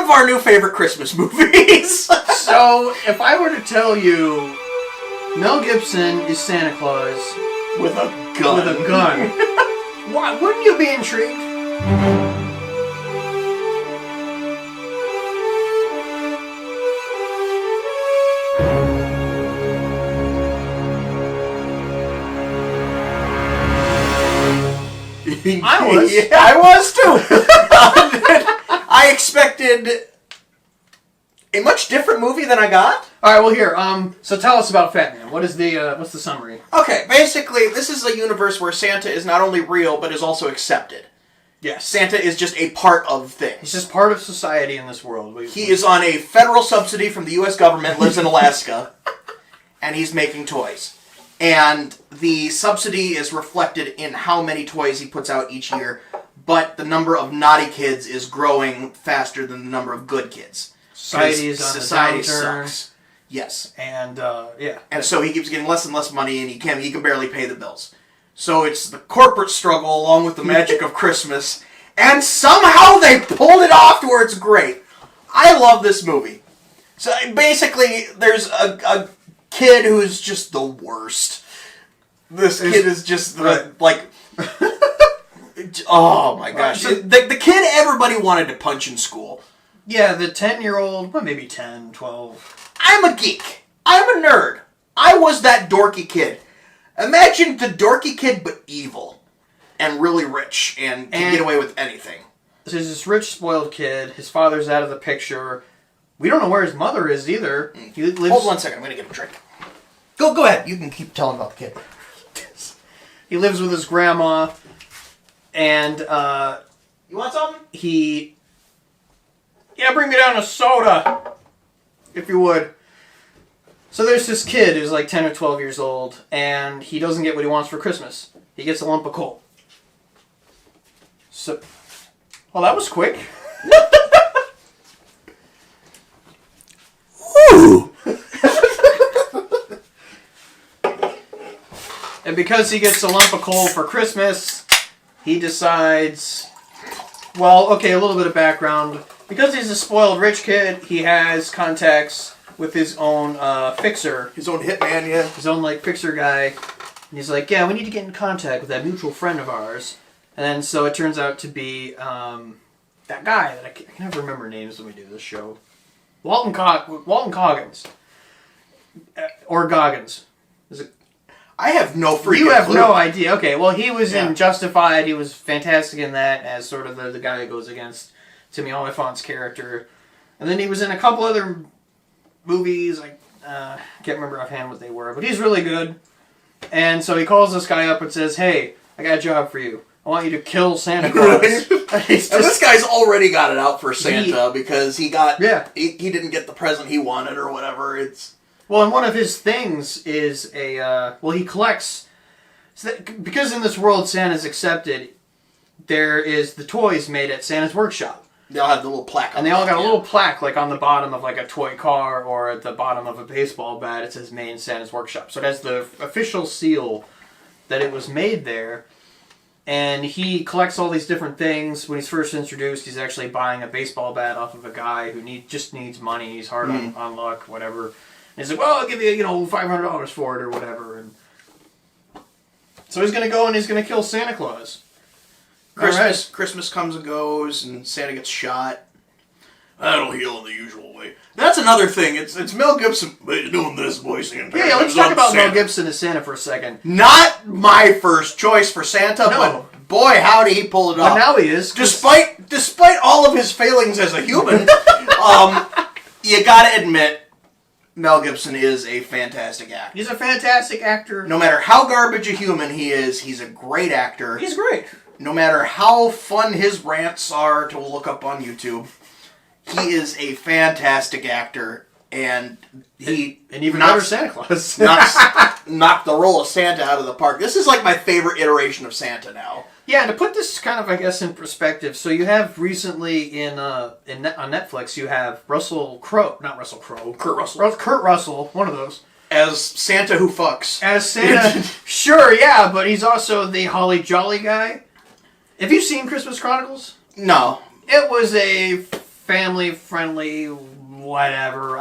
of our new favorite Christmas movies. So, if I were to tell you Mel Gibson is Santa Claus with a gun. Why, wouldn't you be intrigued? I was too. I expected a much different movie than I got. All right, well here. So tell us about FATMAN. What's the summary? Okay, basically, this is a universe where Santa is not only real but is also accepted. Yes, Santa is just a part of things. He's just part of society in this world. He is on a federal subsidy from the U.S. government, lives in Alaska, and he's making toys. And the subsidy is reflected in how many toys he puts out each year, but the number of naughty kids is growing faster than the number of good kids. Society sucks. Yes. And, yeah. And so he keeps getting less and less money, and he can barely pay the bills. So it's the corporate struggle along with the magic of Christmas, and somehow they pulled it off to where it's great. I love this movie. So basically, there's a kid who's just the worst. This kid is just like... Oh my gosh. The kid everybody wanted to punch in school. Yeah, the 10-year-old, well, maybe 10, 12. I'm a geek. I'm a nerd. I was that dorky kid. Imagine the dorky kid but evil. And really rich and can get away with anything. So there's this rich, spoiled kid. His father's out of the picture. We don't know where his mother is either. He lives... Hold 1 second. I'm going to get a drink. Go ahead. You can keep telling about the kid. He lives with his grandma. And, You want something? Yeah, bring me down a soda. If you would. So there's this kid who's like 10 or 12 years old, and he doesn't get what he wants for Christmas. He gets a lump of coal. So, well, that was quick. Woo! And because he gets a lump of coal for Christmas, he decides... Well, okay, a little bit of background. Because he's a spoiled rich kid, he has contacts with his own fixer. His own hitman, yeah. His own, like, fixer guy. And he's like, yeah, we need to get in contact with that mutual friend of ours. And then, so it turns out to be that guy that I can never remember names when we do this show. Walton Coggins. Or Goggins. Is it? I have no freaking You have clue. no idea. Okay, well, he was in Justified. He was fantastic in that as sort of the guy who goes against Timmy Oliphant's character. And then he was in a couple other movies. I can't remember offhand what they were, but he's really good. And so he calls this guy up and says, hey, I got a job for you. I want you to kill Santa Claus. This guy's already got it out for Santa because he didn't get the present he wanted or whatever. Well, and one of his things is he collects... because in this world Santa's accepted, there is the toys made at Santa's workshop. They all have the little plaque on And they all got a little plaque, like on the bottom of like a toy car or at the bottom of a baseball bat. It says made in Santa's workshop. So it has the official seal that it was made there. And he collects all these different things. When he's first introduced, he's actually buying a baseball bat off of a guy who just needs money. He's hard on luck, whatever. And he's like, well, I'll give you, $500 for it or whatever. And so he's going to go and he's going to kill Santa Claus. Christmas comes and goes, and Santa gets shot. That'll heal in the usual way. That's another thing. It's Mel Gibson doing this voice again. Yeah, let's talk about Mel Gibson as Santa for a second. Not my first choice for Santa, but boy, howdy he pulled it off. But now he is. Despite all of his failings as a human, you gotta admit, Mel Gibson is a fantastic actor. He's a fantastic actor. No matter how garbage a human he is, he's a great actor. He's great. No matter how fun his rants are to look up on YouTube, he is a fantastic actor, and even better Santa Claus knocked the role of Santa out of the park. This is like my favorite iteration of Santa now. Yeah, and to put this kind of, I guess, in perspective, so you have recently on Netflix, you have Kurt Russell, one of those. As Santa who fucks. As Santa, sure, yeah, but he's also the Holly Jolly guy. Have you seen Christmas Chronicles? No. It was a family-friendly, whatever.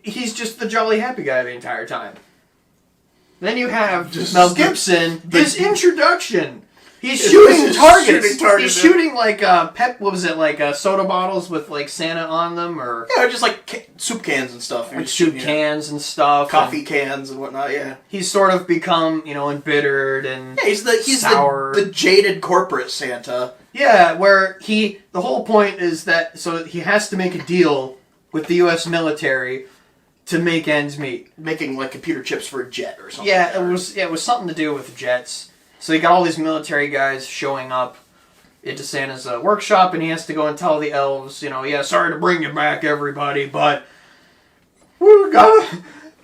He's just the jolly happy guy the entire time. Then you have Mel Gibson, his introduction. He's shooting targets. He's shooting like soda bottles with like Santa on them, or just like soup cans and stuff. Like soup cans and stuff, coffee cans and whatnot. Yeah, he's sort of become embittered and he's sour. the jaded corporate Santa. Yeah, where the whole point is that he has to make a deal with the U.S. military to make ends meet, making like computer chips for a jet or something. Yeah, it was something to do with jets. So you got all these military guys showing up into Santa's workshop, and he has to go and tell the elves, sorry to bring you back, everybody, but we gotta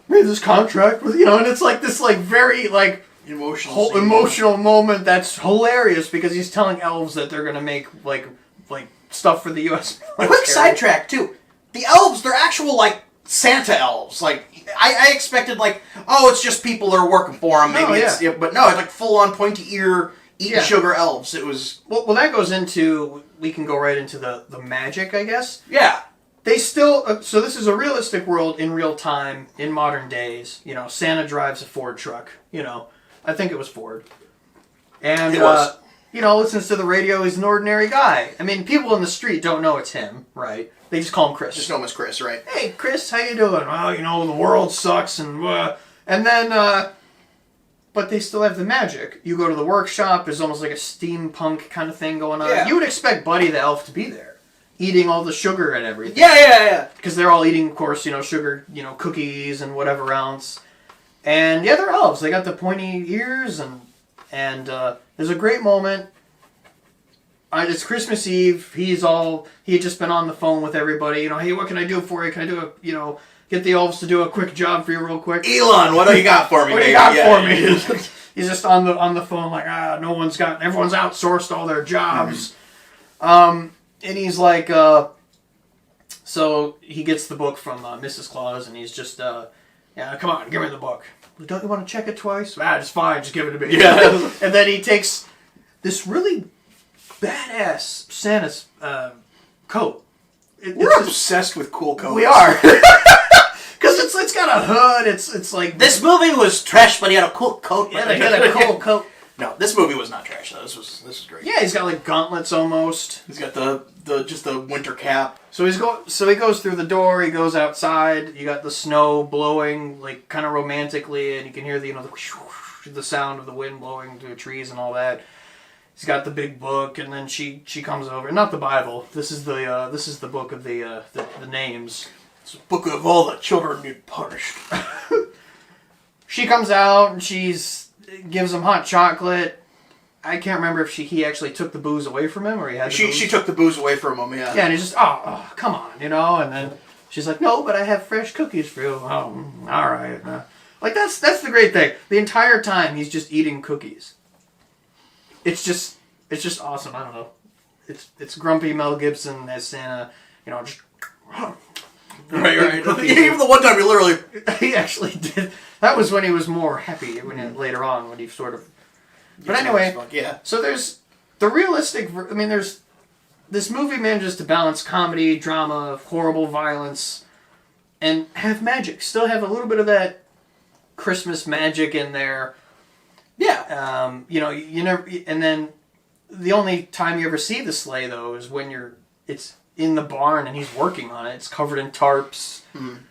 make this contract with, and it's like this like very like emotional moment that's hilarious because he's telling elves that they're gonna make like stuff for the U.S. military. Quick sidetrack too. The elves, they're actual like Santa elves. Like I expected like, oh, it's just people that are working for him. Maybe but no, it's like full on pointy ear eating sugar elves. It was well that goes into, we can go right into the magic, I guess. Yeah. They still so this is a realistic world in real time in modern days. Santa drives a Ford truck. I think it was Ford. And it was. Listens to the radio. He's an ordinary guy. I mean, people in the street don't know it's him, right? They just call him Chris. Just know him as Chris, right? Hey, Chris, how you doing? Well, the world sucks, and then, but they still have the magic. You go to the workshop. There's almost like a steampunk kind of thing going on. Yeah. You would expect Buddy the elf to be there, eating all the sugar and everything. Yeah. Because they're all eating, of course, sugar, cookies and whatever else. And yeah, they're elves. They got the pointy ears, and there's a great moment. It's Christmas Eve. He had just been on the phone with everybody. Hey, what can I do for you? Can I do get the elves to do a quick job for you real quick? Elon, what do you got for me? What do you got for me? He's just on the phone like, everyone's outsourced all their jobs. And he's like, so he gets the book from Mrs. Claus, and he's just, come on, give me the book. Don't you want to check it twice? It's fine, just give it to me. Yeah. And then he takes this really badass Santa's coat. We're obsessed with cool coats. We are. Because it's got a hood. It's like... This movie was trash, but he had a cool coat. Yeah, he had a cool coat. No, this movie was not trash, though. This was great. Yeah, he's got like gauntlets almost. He's got the winter cap. So he goes through the door, he goes outside, you got the snow blowing, like, kind of romantically, and you can hear the sound of the wind blowing through the trees and all that. He's got the big book, and then she comes over. Not the Bible. This is the book of the names. It's a book of all the children you'd punished. She comes out and gives him hot chocolate. I can't remember if he actually took the booze away from him or he had the booze. She took the booze away from him. Yeah. Yeah, and he's just come on, and then she's like, no, but I have fresh cookies for you. Oh, all right. Like that's the great thing. The entire time he's just eating cookies. It's just awesome. I don't know. It's grumpy Mel Gibson as Santa, just right. Even the one time he literally he actually did. That was when he was more happy. Later on when he sort of. But anyway, yeah. So there's the realistic. I mean, there's this movie manages to balance comedy, drama, horrible violence, and have magic. Still have a little bit of that Christmas magic in there. Yeah. You never. And then the only time you ever see the sleigh though is when it's in the barn and he's working on it. It's covered in tarps. Mm.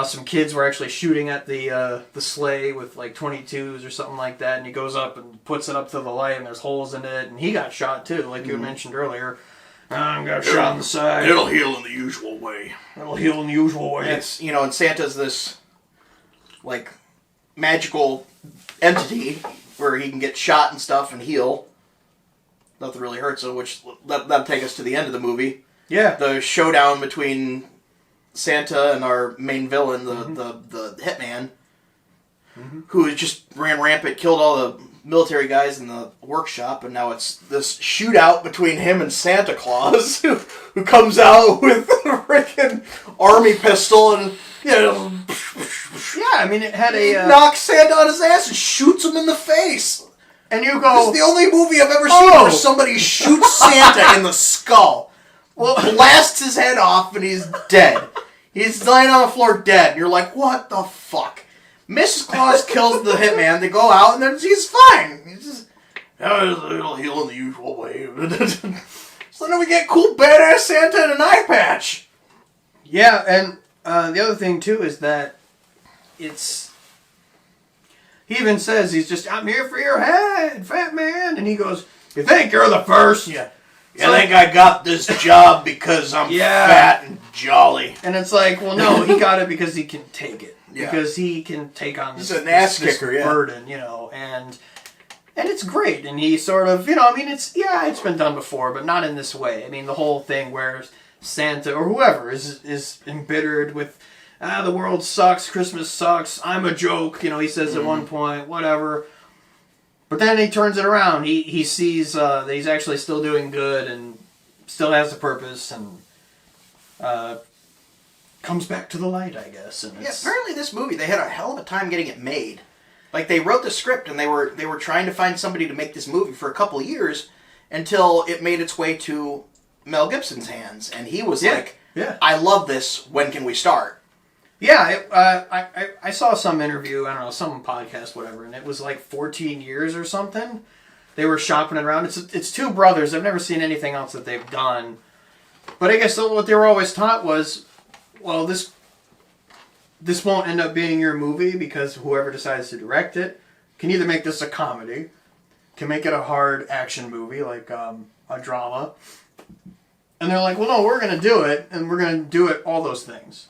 Some kids were actually shooting at the sleigh with like 22s or something like that, and he goes up and puts it up to the light, and there's holes in it, and he got shot too, like you had mentioned earlier. Got shot in the side. It'll heal in the usual way. It's and Santa's this like magical entity where he can get shot and stuff and heal. Nothing really hurts him, which that'll take us to the end of the movie. Yeah, the showdown between Santa and our main villain, the hitman, who just ran rampant, killed all the military guys in the workshop, and now it's this shootout between him and Santa Claus, who comes out with a freaking army pistol and yeah. I mean, it had knocks Santa on his ass and shoots him in the face. And you This go... is the only movie I've ever seen where somebody shoots Santa in the skull, blasts his head off, and he's dead. He's laying on the floor dead. And you're like, what the fuck? Mrs. Claus kills the hitman. They go out, and then he's fine. He's just, he'll heal in the usual way. So then we get cool, badass Santa and an eye patch. Yeah, and the other thing, too, is that it's... He even says, he's just, I'm here for your head, fat man. And he goes, you think you're the first? Yeah. You think I got this job because I'm fat and jolly? And it's like, well, no, he got it because he can take it. Yeah. Because he can take on this, He's an ass kicker, burden, you know, and it's great. And he sort of, you know, I mean, it's been done before, but not in this way. I mean, the whole thing where Santa or whoever is embittered with, the world sucks, Christmas sucks, I'm a joke, you know, he says at one point, whatever. But then he turns it around. He sees that he's actually still doing good and still has a purpose and comes back to the light, I guess. And apparently this movie, they had a hell of a time getting it made. Like, they wrote the script and they were trying to find somebody to make this movie for a couple of years until it made its way to Mel Gibson's hands. And he was like, I love this, when can we start? Yeah, I saw some interview, I don't know, some podcast, whatever, and it was like 14 years or something. They were shopping it around. It's two brothers. I've never seen anything else that they've done. But I guess what they were always taught was, well, this won't end up being your movie because whoever decides to direct it can either make this a comedy, can make it a hard action movie, like a drama. And they're like, well, no, we're going to do it, and we're going to do it all those things.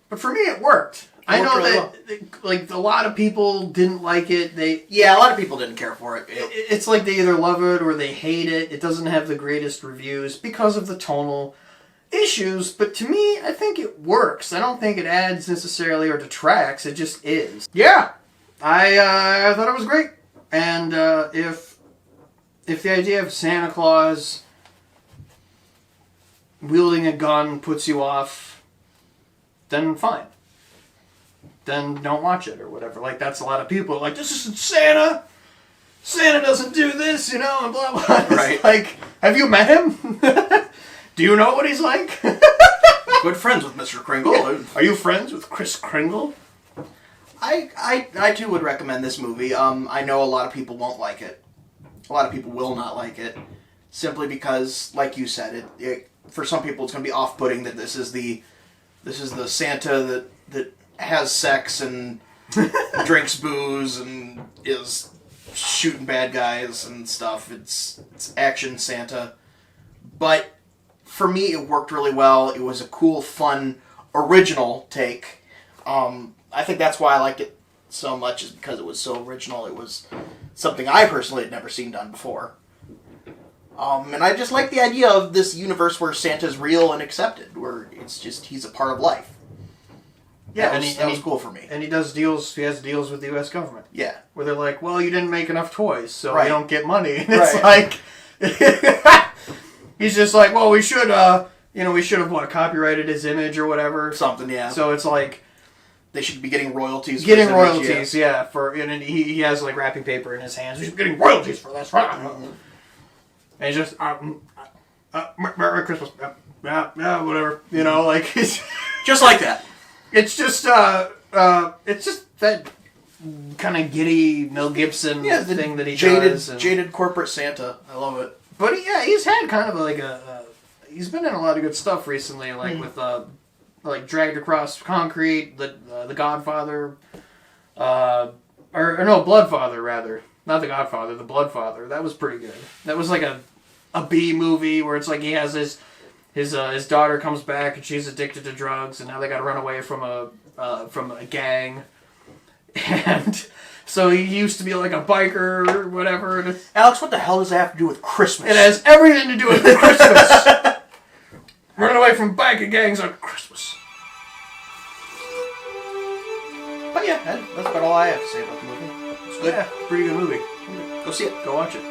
But for me, it worked. I know that, like, a lot of people didn't like it. A lot of people didn't care for it. It's like they either love it or they hate it. It doesn't have the greatest reviews because of the tonal issues. But to me, I think it works. I don't think it adds necessarily or detracts. It just is. Yeah, I thought it was great. And if the idea of Santa Claus wielding a gun puts you off, then fine. Then don't watch it or whatever. Like, that's a lot of people like, this isn't Santa. Santa doesn't do this, you know, and blah, blah. It's right. Like, have you met him? Do you know what he's like? Good friends with Mr. Kringle. Yeah. Are you friends with Kris Kringle? I too would recommend this movie. I know a lot of people won't like it. A lot of people will not like it. Simply because, like you said, it for some people it's going to be off-putting that this is the Santa that has sex and drinks booze and is shooting bad guys and stuff. It's action Santa. But for me, it worked really well. It was a cool, fun, original take. I think that's why I liked it so much, is because it was so original. It was something I personally had never seen done before. And I just like the idea of this universe where Santa's real and accepted, where it's just, he's a part of life. Yeah, that was cool for me. And he has deals with the U.S. government. Yeah. Where they're like, well, you didn't make enough toys, so you don't get money. And it's like, he's just like, well, we should have, copyrighted his image or whatever. Something, yeah. So it's like, they should be getting royalties. Getting royalties, yeah. And he has like wrapping paper in his hands. He's getting royalties for this. And he's just, Merry Christmas. Yeah, whatever. You know, like, it's just like that. It's just that kind of giddy Mel Gibson thing that he does. Jaded corporate Santa. I love it. But he's had kind of like he's been in a lot of good stuff recently, like with like Dragged Across Concrete, the Godfather, Bloodfather rather, not the Godfather, the Bloodfather. That was pretty good. That was like a B movie where it's like he has his daughter comes back and she's addicted to drugs, and now they got to run away from a gang, and so he used to be like a biker or whatever. And Alex, what the hell does that have to do with Christmas? It has everything to do with Christmas. Running away from biker gangs on Christmas. But yeah, that's about all I have to say about the movie. It's good. Yeah, pretty good movie. Go see it. Go watch it.